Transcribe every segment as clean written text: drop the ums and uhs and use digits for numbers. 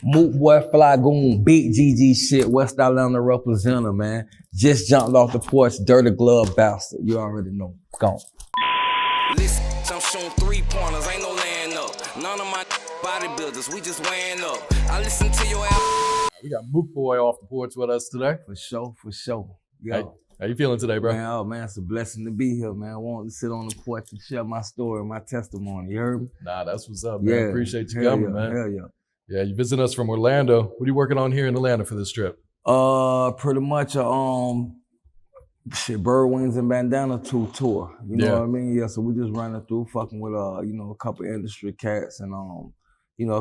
Mook Boy, Fly Goon, big GG shit, West Atlanta representative, man. Just jumped off the porch, dirty glove bastard. You already know. Gone. Listen, I'm shooting 3-pointers, ain't no laying up. None of my bodybuilders, we just weighing up. I listen to your ass. We got Mook Boy off the porch with us today. For sure. Yo. Hey, how you feeling today, bro? Man, oh man, it's a blessing to be here, man. I wanted to sit on the porch and share my story, my testimony. You heard me? Nah, that's what's up, man. Yeah. Appreciate you Hell coming, yeah, man. Hell yeah. Yeah, you visiting us from Orlando. What are you working on here in Atlanta for this trip? Pretty much Birdwings and Bandanas tour. You know what I mean? Yeah, so we just running through, fucking with a couple industry cats and a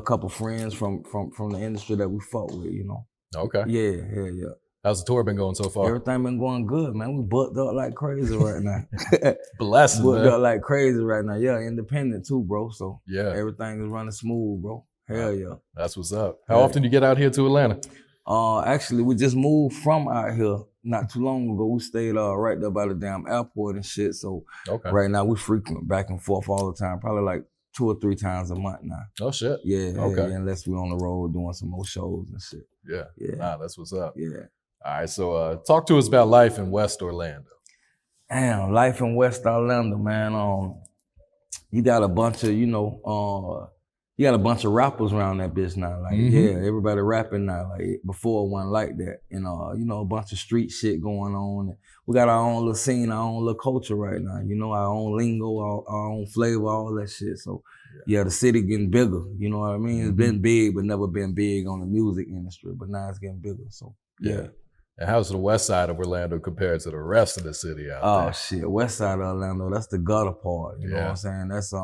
couple friends from the industry that we fuck with, you know. Okay. Yeah. How's the tour been going so far? Everything been going good, man. We booked up like crazy right now. Blessing, booked man. up like crazy right now. Yeah, independent too, bro. So yeah, everything is running smooth, bro. Hell yeah. That's what's up. How often do you get out here to Atlanta? Actually, we just moved from out here not too long ago. We stayed right there by the damn airport and shit. So right now we frequent back and forth all the time, probably like 2 or 3 times a month now. Oh shit. Yeah. Unless we're on the road doing some more shows and shit. Yeah. Nah, that's what's up. Yeah. All right, so talk to us about life in West Orlando. Damn, life in West Orlando, man. You got a bunch of, you got a bunch of rappers around that bitch now. Like, everybody rapping now. Like, before it wasn't like that. And, a bunch of street shit going on. We got our own little scene, our own little culture right now. You know, our own lingo, our own flavor, all that shit. So, yeah, the city getting bigger. You know what I mean? It's been big, but never been big on the music industry. But now it's getting bigger. So, yeah. And how's the west side of Orlando compared to the rest of the city out there? Oh, shit. West side of Orlando, that's the gutter part. You know what I'm saying? That's, a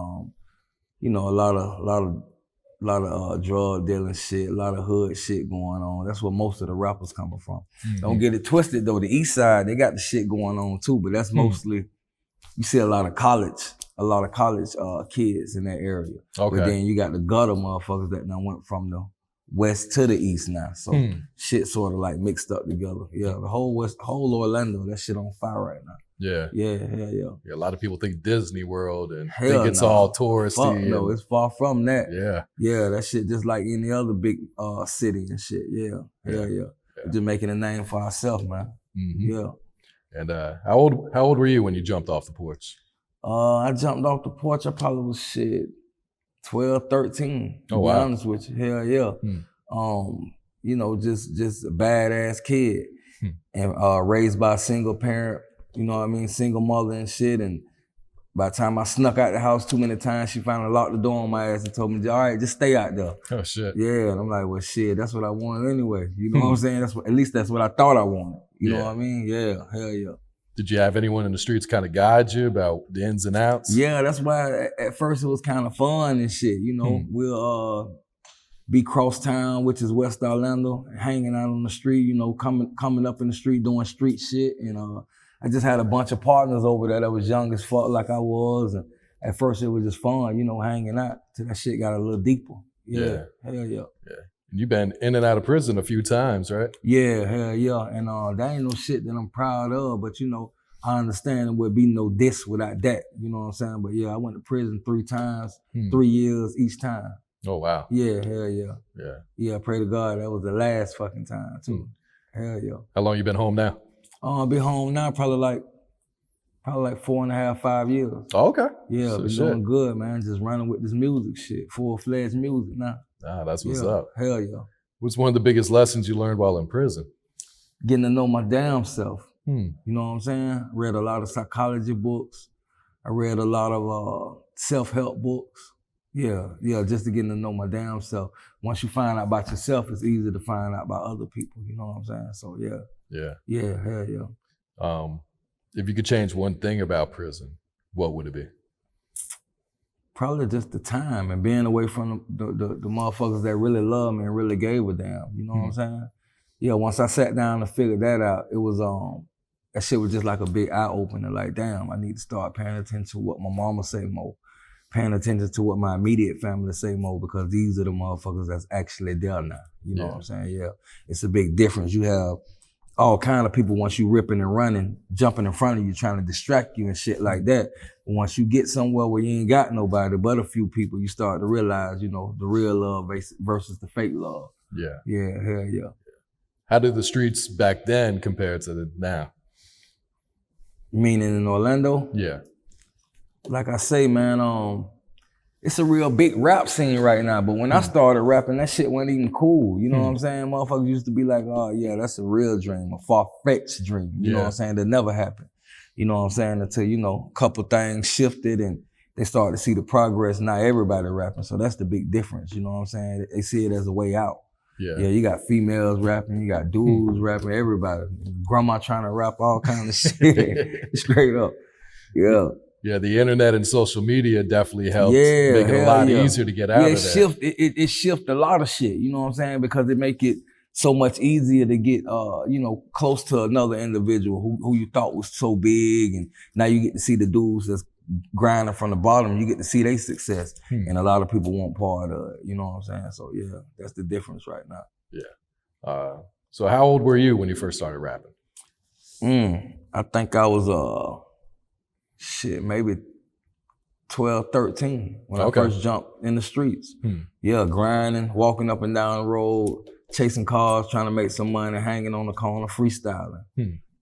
lot of drug dealing shit, a lot of hood shit going on. That's where most of the rappers coming from. Don't get it twisted though. The east side, they got the shit going on too, but that's mostly, you see a lot of college kids in that area. Okay. But then you got the gutter motherfuckers that now went from the west to the east now. So shit sort of like mixed up together. Yeah, the whole Orlando, that shit on fire right now. Yeah. Yeah. A lot of people think Disney World and think it's all touristy. Fuck no, it's far from that. Yeah, that shit just like any other big city and shit. Yeah. We're just making a name for ourselves, man. Yeah. And how old were you when you jumped off the porch? I jumped off the porch, I probably was 12, 13, to be honest with you. Hell yeah. Just a badass kid and raised by a single parent. You know what I mean? Single mother and shit. And by the time I snuck out the house too many times, she finally locked the door on my ass and told me, all right, just stay out there. Oh, shit. Yeah. And I'm like, well, shit, that's what I wanted anyway. You know what I'm saying? At least that's what I thought I wanted. You know what I mean? Yeah. Hell yeah. Did you have anyone in the streets kind of guide you about the ins and outs? Yeah, that's why at first it was kind of fun and shit. You know, we'll be cross town, which is West Orlando, hanging out on the street, you know, coming up in the street doing street shit. And I just had a bunch of partners over there that was young as fuck like I was. And at first it was just fun, you know, hanging out till that shit got a little deeper. Yeah. Hell yeah. Yeah. And you've been in and out of prison a few times, right? Yeah, hell yeah. And that ain't no shit that I'm proud of, but you know, I understand there would be no this without that. You know what I'm saying? But yeah, I went to prison 3 times, 3 years each time. Oh, wow. Yeah, hell yeah. Yeah. Yeah, pray to God that was the last fucking time too. Hell yeah. How long you been home now? I'll be home now probably like 4.5, 5 years. Oh, okay. Yeah, been doing good, man. Just running with this music shit, full-fledged music now. Ah, that's what's up. Hell yeah. What's one of the biggest lessons you learned while in prison? Getting to know my damn self. You know what I'm saying? Read a lot of psychology books. I read a lot of self-help books. Yeah, just to get to know my damn self. Once you find out about yourself, it's easy to find out about other people. You know what I'm saying? So yeah, hell yeah. If you could change one thing about prison, what would it be? Probably just the time and being away from the motherfuckers that really love me and really gave a damn. You know what I'm saying? Yeah, once I sat down and figured that out, it was that shit was just like a big eye opener. Like, damn, I need to start paying attention to what my mama say more, paying attention to what my immediate family say more, because these are the motherfuckers that's actually there now. You know what I'm saying? Yeah, it's a big difference. You have all kind of people, once you ripping and running, jumping in front of you, trying to distract you and shit like that. But once you get somewhere where you ain't got nobody but a few people, you start to realize, you know, the real love versus the fake love. Yeah. Yeah, hell yeah. How did the streets back then compare to now? Meaning in Orlando? Yeah. Like I say, man, it's a real big rap scene right now. But when I started rapping, that shit wasn't even cool. You know what I'm saying? Motherfuckers used to be like, oh yeah, that's a real dream, a far-fetched dream. You know what I'm saying? That never happened. You know what I'm saying? Until, you know, a couple things shifted and they started to see the progress. Now everybody rapping. So that's the big difference. You know what I'm saying? They see it as a way out. Yeah. Yeah, you got females rapping, you got dudes rapping, everybody. Grandma trying to rap all kind of shit. Straight up. Yeah. Yeah, the internet and social media definitely helped make it a lot easier to get out of that. It shift a lot of shit, you know what I'm saying? Because it make it so much easier to get, you know, close to another individual who you thought was so big, and now you get to see the dudes that's grinding from the bottom, you get to see their success, and a lot of people want part of it, you know what I'm saying? So yeah, that's the difference right now. Yeah. So how old were you when you first started rapping? I think I was, maybe 12, 13 when I first jumped in the streets. Yeah, grinding, walking up and down the road, chasing cars, trying to make some money, hanging on the corner, freestyling.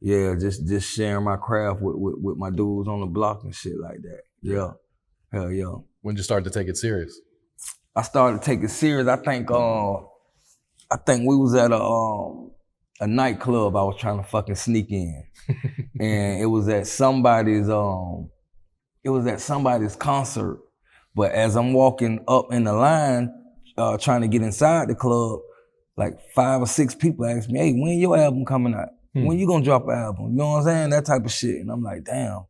Yeah, just sharing my craft with my dudes on the block and shit like that. Yeah, hell yeah. When did you start to take it serious? I started to take it serious. I think we was at a nightclub I was trying to fucking sneak in. And it was at somebody's concert. But as I'm walking up in the line, trying to get inside the club, like 5 or 6 people asked me, hey, when your album coming out? When you gonna drop an album? You know what I'm saying? That type of shit. And I'm like, damn,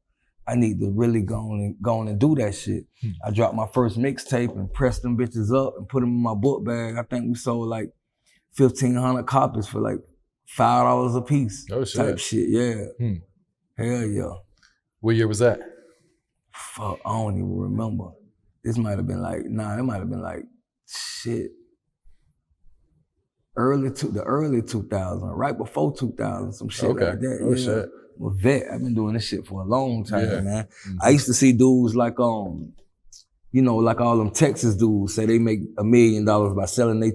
I need to really go on and do that shit. I dropped my first mixtape and pressed them bitches up and put them in my book bag. I think we sold like 1,500 copies for like $5 a piece. Oh shit. Type shit, yeah. Hell yeah. What year was that? Fuck, I don't even remember. This might have been like, it might have been like, shit. The early 2000s, right before 2000, some shit like that. Oh yeah. shit. I'm a vet. I've been doing this shit for a long time, man. I used to see dudes like, you know, like all them Texas dudes say they make $1 million by selling their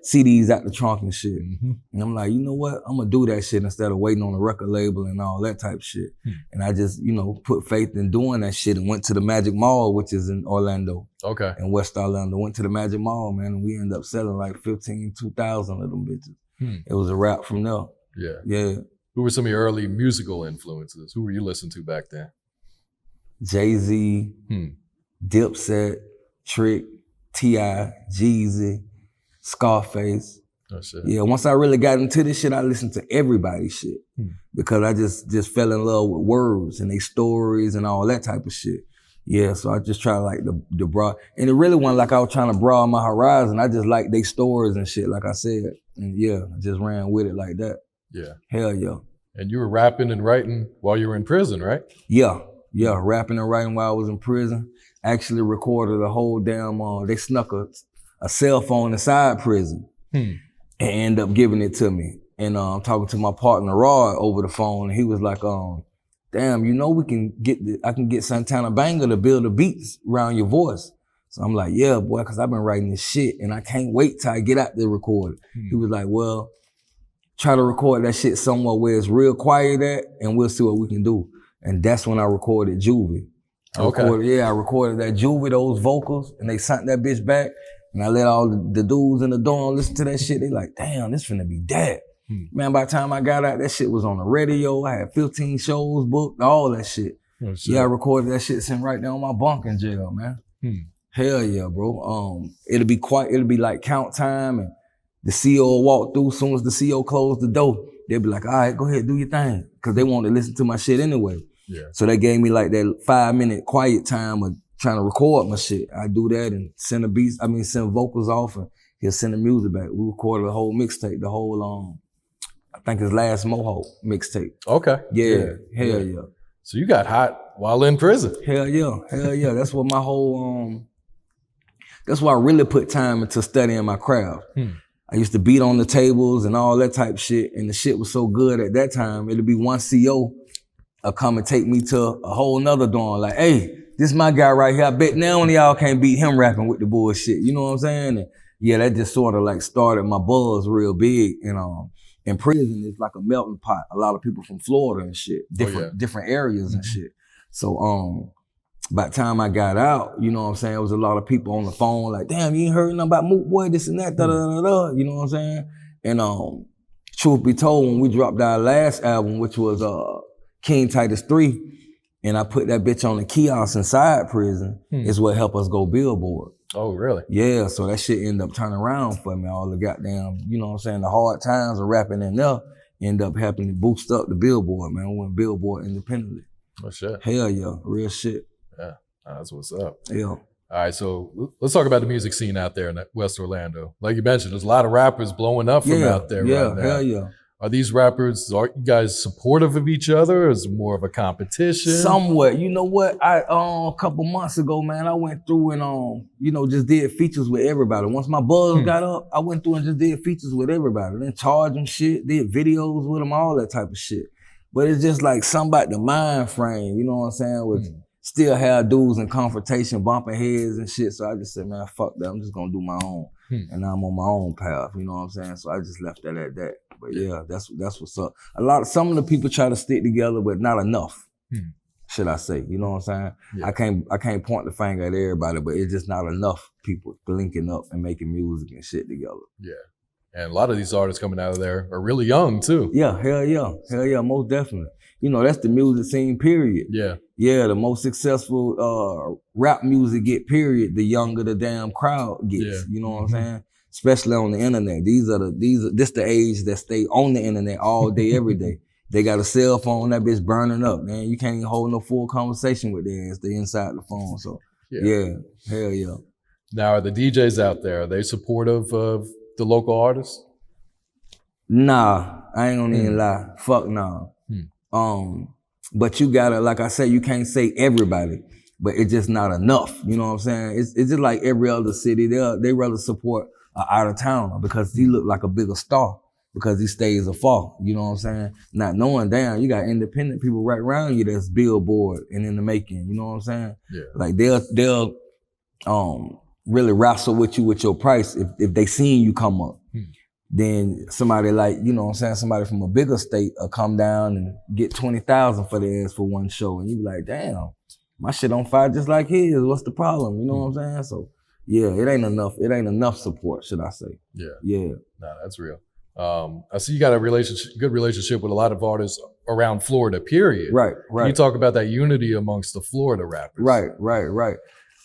CDs out the trunk and shit. And I'm like, you know what? I'm gonna do that shit instead of waiting on a record label and all that type of shit. And I just, you know, put faith in doing that shit and went to the Magic Mall, which is in Orlando. In West Orlando. Went to the Magic Mall, man, and we ended up selling like 2,000 of them bitches. It was a wrap from there. Yeah. Yeah. Who were some of your early musical influences? Who were you listening to back then? Jay-Z, Dipset, Trick, T.I., Jeezy, Scarface. Oh shit. Yeah, once I really got into this shit, I listened to everybody's shit because I just fell in love with words and their stories and all that type of shit. Yeah, so I just try like the broad, and it really wasn't like I was trying to broaden my horizon. I just like their stories and shit, like I said. And yeah, I just ran with it like that. Yeah. Hell yeah. And you were rapping and writing while you were in prison, right? Yeah, rapping and writing while I was in prison. Actually recorded a whole damn, they snuck a cell phone inside prison and ended up giving it to me. And I'm talking to my partner Rod over the phone, and he was like, damn, you know I can get Santana Banger to build the beats around your voice. So I'm like, yeah, boy, because I've been writing this shit and I can't wait till I get out there record it. He was like, well, try to record that shit somewhere where it's real quiet at, and we'll see what we can do. And that's when I recorded Juvie. I recorded that Juvie, those vocals, and they sent that bitch back, and I let all the dudes in the dorm listen to that shit. They like, damn, this finna be dead. Man, by the time I got out, that shit was on the radio. I had 15 shows booked, all that shit. Oh, yeah, I recorded that shit sitting right there on my bunk in jail, man. Hell yeah, bro. It'll be quiet, it'll be like count time, and the CO will walk through. As soon as the CO closed the door, they'll be like, all right, go ahead, do your thing. Cause they want to listen to my shit anyway. Yeah. So they gave me like that 5-minute quiet time of trying to record my shit. I do that and send vocals off, and he'll send the music back. We recorded a whole mixtape, the whole, I think his last Mohawk mixtape. Okay. Yeah. Hell yeah. So you got hot while in prison. Hell yeah. That's what my whole, that's why I really put time into studying my craft. I used to beat on the tables and all that type of shit. And the shit was so good at that time, it'd be one CO come and take me to a whole nother dorm. Like, hey, this my guy right here. I bet now one of y'all can't beat him rapping with the bullshit. You know what I'm saying? And yeah, that just sort of like started my buzz real big. And in prison, it's like a melting pot. A lot of people from Florida and shit, different areas and shit. So by the time I got out, you know what I'm saying, there was a lot of people on the phone like, damn, you ain't heard nothing about Mook Boy, this and that, da-da-da-da, you know what I'm saying? And truth be told, when we dropped our last album, which was King Titus 3, and I put that bitch on the kiosk inside prison, is what helped us go Billboard. Oh, really? Yeah, so that shit ended up turning around for me. All the goddamn, you know what I'm saying, the hard times of rapping in there end up helping to boost up the Billboard, man. We went Billboard independently. Oh, shit. Hell yeah, real shit. Yeah, that's what's up. Yeah. All right, so let's talk about the music scene out there in West Orlando. Like you mentioned, there's a lot of rappers blowing up from out there right now. Hell yeah. Are these rappers, are you guys supportive of each other, or is it more of a competition? Somewhat. You know what? A couple months ago, man, I went through and you know, just did features with everybody. Once my buzz got up, I went through and just did features with everybody. Then charged them shit, did videos with them, all that type of shit. But it's just like something about the mind frame, you know what I'm saying? With still have dudes in confrontation, bumping heads and shit. So I just said, man, fuck that. I'm just gonna do my own. And now I'm on my own path, you know what I'm saying? So I just left that at that. But yeah, that's what's up. Some of the people try to stick together, but not enough, should I say? You know what I'm saying? Yeah. I can't point the finger at everybody, but it's just not enough people linking up and making music and shit together. Yeah. And a lot of these artists coming out of there are really young too. Yeah, hell yeah, most definitely. You know, that's the music scene, period. Yeah. Yeah, the most successful rap music get, period, the younger the damn crowd gets. Yeah. You know what I'm saying? Especially on the internet. This the age that stay on the internet all day, every day. They got a cell phone, that bitch burning up, man. You can't even hold no full conversation with their ass. They inside the phone. So yeah, hell yeah. Now, are the DJs out there, are they supportive of the local artists? Nah, I ain't gonna even lie. Fuck nah. But you gotta, like I said, you can't say everybody, but it's just not enough. You know what I'm saying? It's just like every other city. They rather support out of town because he look like a bigger star because he stays afar. You know what I'm saying? Not knowing, damn, you got independent people right around you that's Billboard and in the making. You know what I'm saying? Yeah. Like they'll really wrestle with you with your price if they seen you come up. Then somebody like, you know what I'm saying, somebody from a bigger state will come down and get 20,000 for their ass for one show. And you be like, damn, my shit on fire just like his. What's the problem? You know what I'm saying? So yeah, it ain't enough support, should I say. Yeah. Yeah. No, that's real. I see you got a good relationship with a lot of artists around Florida, period. Right. Can you talk about that unity amongst the Florida rappers? Right.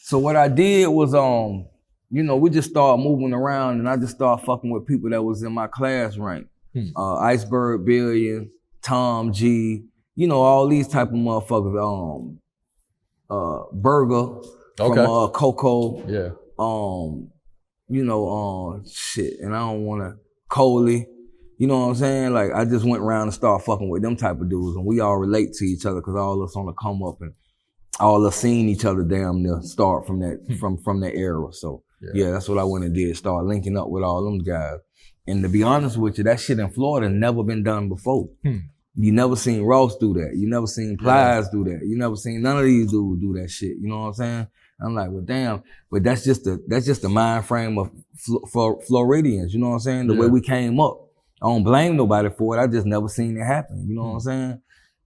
So what I did was, you know, we just started moving around and I just started fucking with people that was in my class rank. Iceberg Billion, Tom G, you know, all these type of motherfuckers. Burger from Coco. Yeah. You know, shit, and I don't wanna, Coley, you know what I'm saying? Like, I just went around and started fucking with them type of dudes, and we all relate to each other because all of us on the come up and all us seeing each other damn near start from that from that era. So yeah, that's what I went and did, start linking up with all them guys. And to be honest with you, that shit in Florida never been done before. You never seen Ross do that. You never seen Plies do that. You never seen none of these dudes do that shit. You know what I'm saying? I'm like, well, damn. But that's just the mind frame of Floridians. You know what I'm saying? The way we came up. I don't blame nobody for it. I just never seen it happen. You know what I'm saying?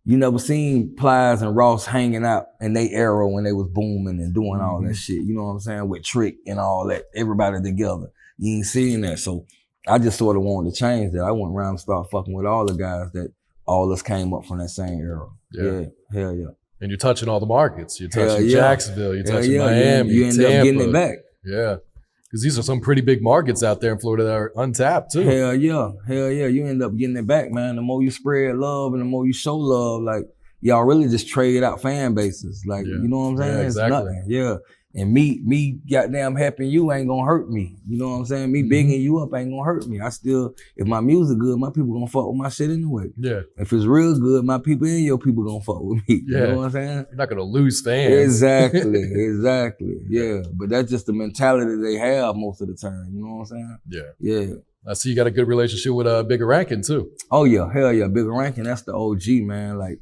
You never seen Plies and Ross hanging out in they era when they was booming and doing all that shit. You know what I'm saying? With Trick and all that, everybody together. You ain't seeing that. So I just sort of wanted to change that. I went around and started fucking with all the guys that all us came up from that same era. Yeah, hell yeah. And you're touching all the markets. You're touching Jacksonville, you're touching Miami, you end Tampa. up getting it back. Yeah. Because these are some pretty big markets out there in Florida that are untapped too. Hell yeah. You end up getting it back, man. The more you spread love and the more you show love, like, y'all really just trade out fan bases. Like, you know what I'm saying? Yeah, exactly. It's nothing. Yeah. And me goddamn helping you ain't gonna hurt me. You know what I'm saying? Me bigging you up ain't gonna hurt me. I still, if my music good, my people gonna fuck with my shit anyway. Yeah. If it's real good, my people and your people gonna fuck with me. Yeah. You know what I'm saying? You're not gonna lose fans. Exactly. Yeah. But that's just the mentality they have most of the time. You know what I'm saying? Yeah. Yeah. I see you got a good relationship with Bigger Rankin too. Oh yeah, hell yeah. Bigger Rankin, that's the OG, man. Like,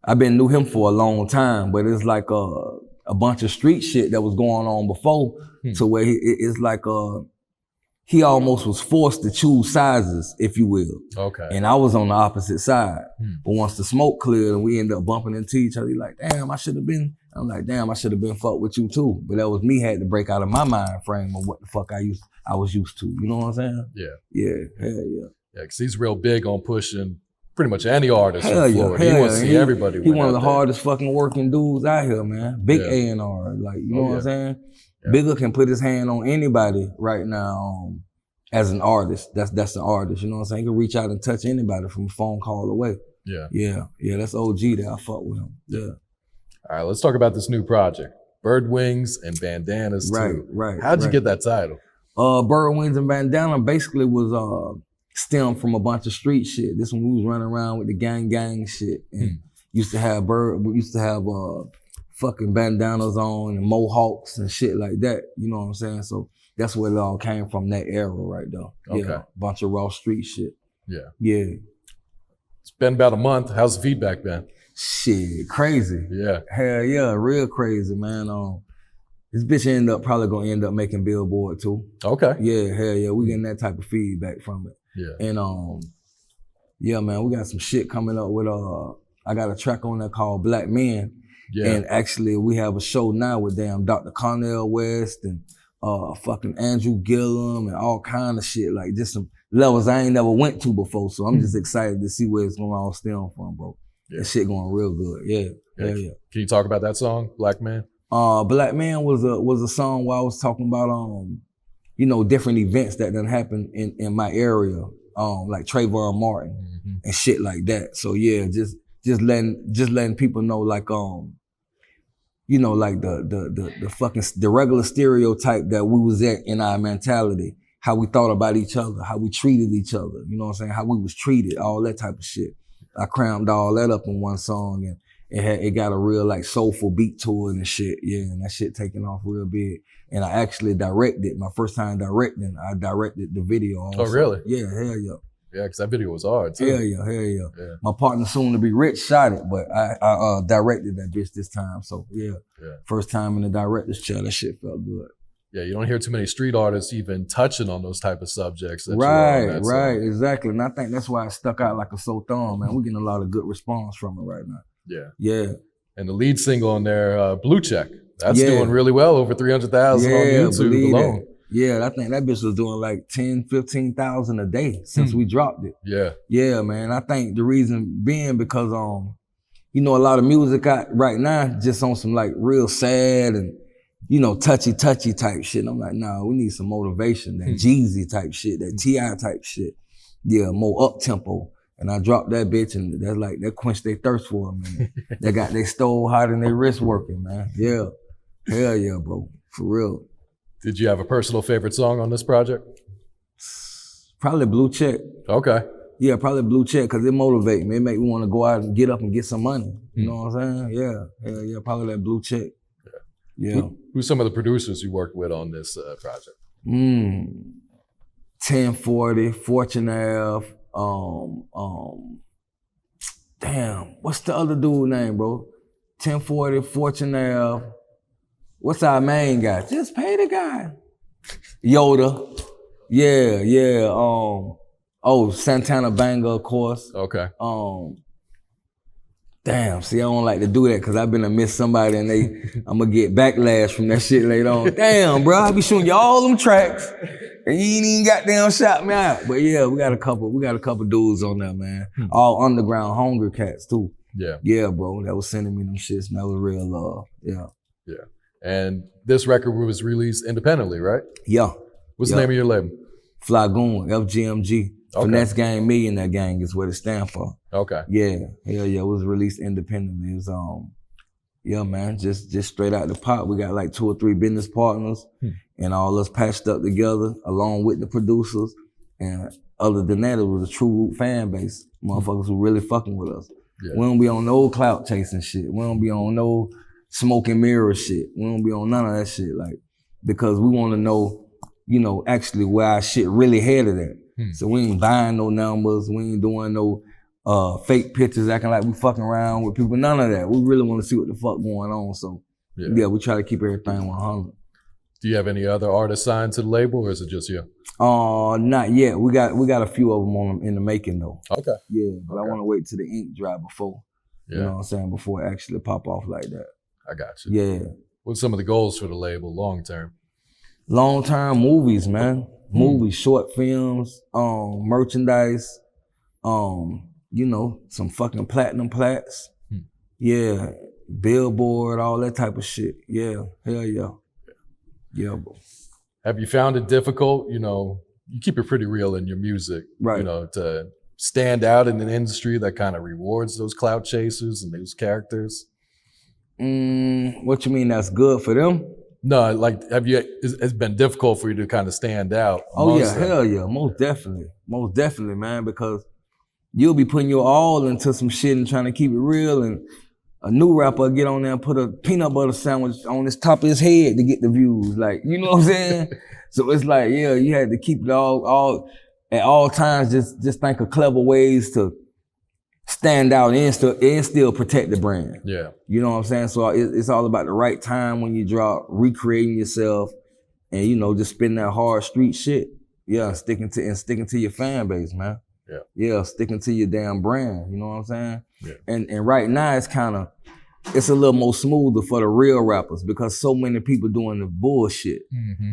I've been knew him for a long time, but it's like a bunch of street shit that was going on before to where it's like he almost was forced to choose sizes, if you will. Okay. And I was on the opposite side. But once the smoke cleared and we ended up bumping into each other, he's like, damn, I should have been fucked with you too. But that was me had to break out of my mind frame of what the fuck I was used to. You know what I'm saying? Yeah. Yeah, hell yeah. Yeah, because he's real big on pushing pretty much any artist Hell from yeah, Florida. hell He wants to yeah. see everybody He win one of the out there. hardest fucking working dudes out here, man. Big Yeah. A&R, like, you know what I'm saying? Yeah. Bigger can put his hand on anybody right now as an artist. That's an artist, you know what I'm saying? He can reach out and touch anybody from a phone call away. Yeah. Yeah, that's OG there. I fuck with him. Yeah. All right, let's talk about this new project. Birdwings and Bandanas too. Right. How'd you get that title? Birdwings and Bandana basically was stemmed from a bunch of street shit. This one we was running around with the gang shit and used to have fucking bandanas on and mohawks and shit like that. You know what I'm saying? So that's where it all came from, that era right there. Okay. Yeah, bunch of raw street shit. Yeah. Yeah. It's been about a month. How's the feedback been? Shit, crazy. Yeah. Hell yeah, real crazy, man. This bitch probably gonna end up making Billboard too. Okay. Yeah, hell yeah, we getting that type of feedback from it. Yeah. And yeah, man, we got some shit coming up with I got a track on there called Black Men. Yeah. And actually we have a show now with Dr. Cornell West and fucking Andrew Gillum and all kind of shit, like just some levels I ain't never went to before. So I'm just excited to see where it's gonna all stem from, bro. Yeah. That shit going real good. Yeah. Can you talk about that song, Black Man? Black Man was a song where I was talking about different events that done happened in my area, like Trayvon Martin and shit like that. So yeah, just letting people know, like like the fucking the regular stereotype that we was at in our mentality, how we thought about each other, how we treated each other, you know what I'm saying, how we was treated, all that type of shit. I crammed all that up in one song, and it got a real like soulful beat to it and shit. Yeah, and that shit taking off real big. And I actually directed, my first time directing, I directed the video also. Oh, really? Yeah, hell yeah. Yeah, because that video was hard too. Hell yeah. My partner, Soon to Be Rich, shot it, but I directed that bitch this time. So yeah, first time in the director's chair, that shit felt good. Yeah, you don't hear too many street artists even touching on those type of subjects. That you are on that Right, song. exactly. And I think that's why it stuck out like a sore thumb, man. We're getting a lot of good response from it right now. Yeah. And the lead single on there, Blue Check, that's doing really well, over 300,000 on YouTube alone. That. Yeah, I think that bitch was doing like 10, 15,000 a day since we dropped it. Yeah. Yeah, man. I think the reason being because, a lot of music out right now just on some like real sad and, touchy type shit. And I'm like, nah, we need some motivation, that Jeezy type shit, that T.I. type shit. Yeah, more up-tempo. And I dropped that bitch, and that's like, that quenched their thirst for a minute. They got their stove hot and their wrist working, man. Yeah. Hell yeah, bro. For real. Did you have a personal favorite song on this project? Probably Blue Check. Okay. Yeah, probably Blue Check, because it motivates me. It make me want to go out and get up and get some money. You know what I'm saying? Yeah. Hell yeah, probably that Blue Check. Yeah. Who's some of the producers you worked with on this project? 1040, Fortune Ave, damn, what's the other dude name, bro? 1040, Fortune Ave. What's our main guy? Just pay the guy. Yoda. Yeah. Santana Banga, of course. Okay. Damn, see, I don't like to do that because I've been to miss somebody and I'm gonna get backlash from that shit later on. Damn, bro, I be showing you all them tracks and you ain't even goddamn shot me out. But yeah, we got a couple dudes on there, man. All underground hunger cats too. Yeah, bro, that was sending me them shits and that was real love. Yeah. And this record was released independently, right? Yeah. What's the name of your label? Fly Goon, FGMG. Okay. Finesse Gang Millionaire Gang is what it stands for. Okay. Yeah. It was released independently. It was Yeah, man, just straight out the pot. We got like 2 or 3 business partners and all us patched up together along with the producers. And other than that, it was a true root fan base. Motherfuckers who really fucking with us. Yeah. We don't be on no clout chasing shit. We don't be on no smoke and mirror shit. We don't be on none of that shit. Like, because we want to know, you know, actually where our shit really headed at. So we ain't buying no numbers. We ain't doing no fake pictures acting like we fucking around with people. None of that. We really want to see what the fuck going on. So yeah, we try to keep everything 100. Do you have any other artists signed to the label, or is it just you? Not yet. We got a few of them in the making though. Okay. Yeah, but I want to wait till the ink dry before. Yeah. You know what I'm saying? Before it actually pop off like that. I got you. Yeah. What's some of the goals for the label long term? Long term movies, man. Movies, short films, merchandise, you know, some fucking platinum plats. Yeah, billboard, all that type of shit. Yeah, hell yeah. Yeah, bro. Have you found it difficult, you know, you keep it pretty real in your music, Right. you know, to stand out in an industry that kind of rewards those clout chasers and those characters? What you mean that's good for them? No, like, it's been difficult for you to kind of stand out? Oh yeah, hell yeah, most definitely, man, because you'll be putting your all into some shit and trying to keep it real, and a new rapper get on there and put a peanut butter sandwich on his top of his head to get the views, like, you know what I'm saying? So it's like, yeah, you had to keep it all at all times, just think of clever ways to stand out and still protect the brand. Yeah. You know what I'm saying? So it's all about the right time when you drop, recreating yourself, and, you know, just spitting that hard street shit. Yeah, sticking to your fan base, man. Yeah. Yeah, sticking to your damn brand. You know what I'm saying? Yeah. And right now it's a little more smoother for the real rappers because so many people doing the bullshit.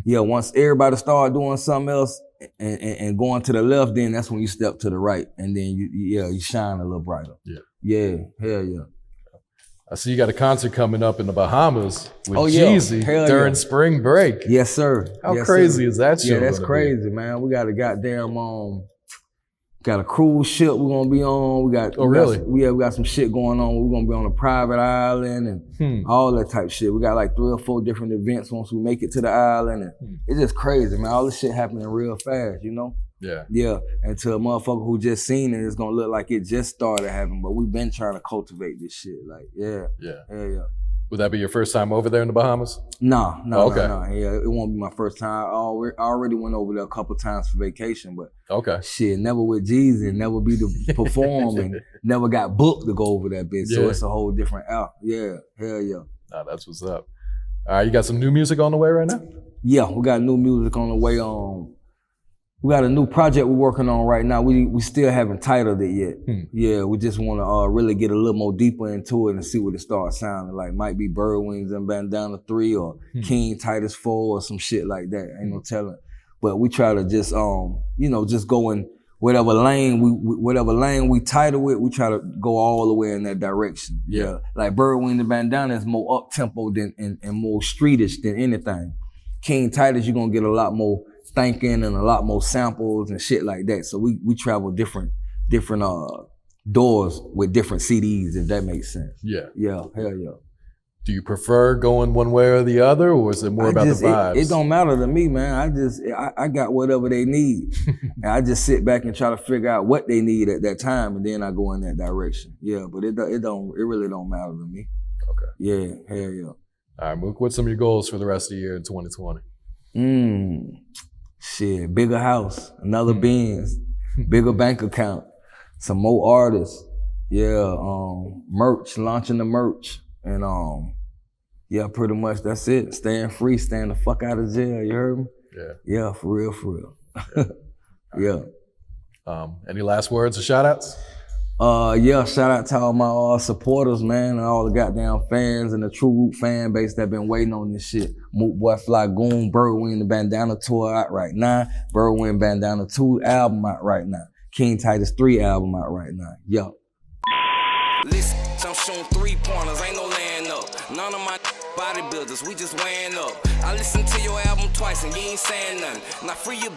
Yeah, once everybody start doing something else and going to the left, then that's when you step to the right, and then you shine a little brighter. Yeah, hell yeah. I see you got a concert coming up in the Bahamas with Jeezy during spring break. Yes, sir. How crazy is that show? Yeah, that's crazy, man. We got a goddamn got a cruise ship we're gonna be on. We got some shit going on. We're gonna be on a private island and all that type shit. We got like 3 or 4 different events once we make it to the island, and it's just crazy, man. All this shit happening real fast, you know? Yeah. And to a motherfucker who just seen it, it's gonna look like it just started happening, but we've been trying to cultivate this shit. Like, yeah. Would that be your first time over there in the Bahamas? No. Okay. Yeah, it won't be my first time. I already went over there a couple times for vacation, but shit, never with Jeezy, never be to perform, and never got booked to go over that bitch. So it's a whole different out. Yeah, hell yeah. Nah, that's what's up. All right, you got some new music on the way right now? Yeah, we got new music on the way. We got a new project we're working on right now. We still haven't titled it yet. Yeah, we just want to really get a little more deeper into it and see what it starts sounding like. Might be Birdwings and Bandana 3 or King Titus 4 or some shit like that. Ain't no telling. But we try to just just go in whatever lane we title it. We try to go all the way in that direction. Yeah, like Birdwings and Bandana is more up tempo and more streetish than anything. King Titus, you're gonna get a lot more thinking and a lot more samples and shit like that. So we travel different doors with different CDs, if that makes sense. Yeah, hell yeah. Do you prefer going one way or the other, or is it more about the vibes? It don't matter to me, man. I got whatever they need. And I just sit back and try to figure out what they need at that time, and then I go in that direction. Yeah, but it really don't matter to me. Okay. Yeah, hell yeah. All right, Mook, what's some of your goals for the rest of the year in 2020? Shit, bigger house, another Benz, bigger bank account, some more artists. Yeah, merch, launching the merch. And yeah, pretty much that's it. Staying free, staying the fuck out of jail, you heard me? Yeah, for real. Yeah. Any last words or shout outs? Yeah, shout out to all my supporters, man, and all the goddamn fans and the true root fan base that been waiting on this shit. Mook Boy, Fly Goon, Birdwings Bandana tour out right now. Birdwings Bandana 2 album out right now. King Titus 3 album out right now. Yo. Listen, I'm shooting 3-pointers, ain't no laying up. None of my bodybuilders, we just weighing up. I listened to your album twice and you ain't saying nothing. Now free your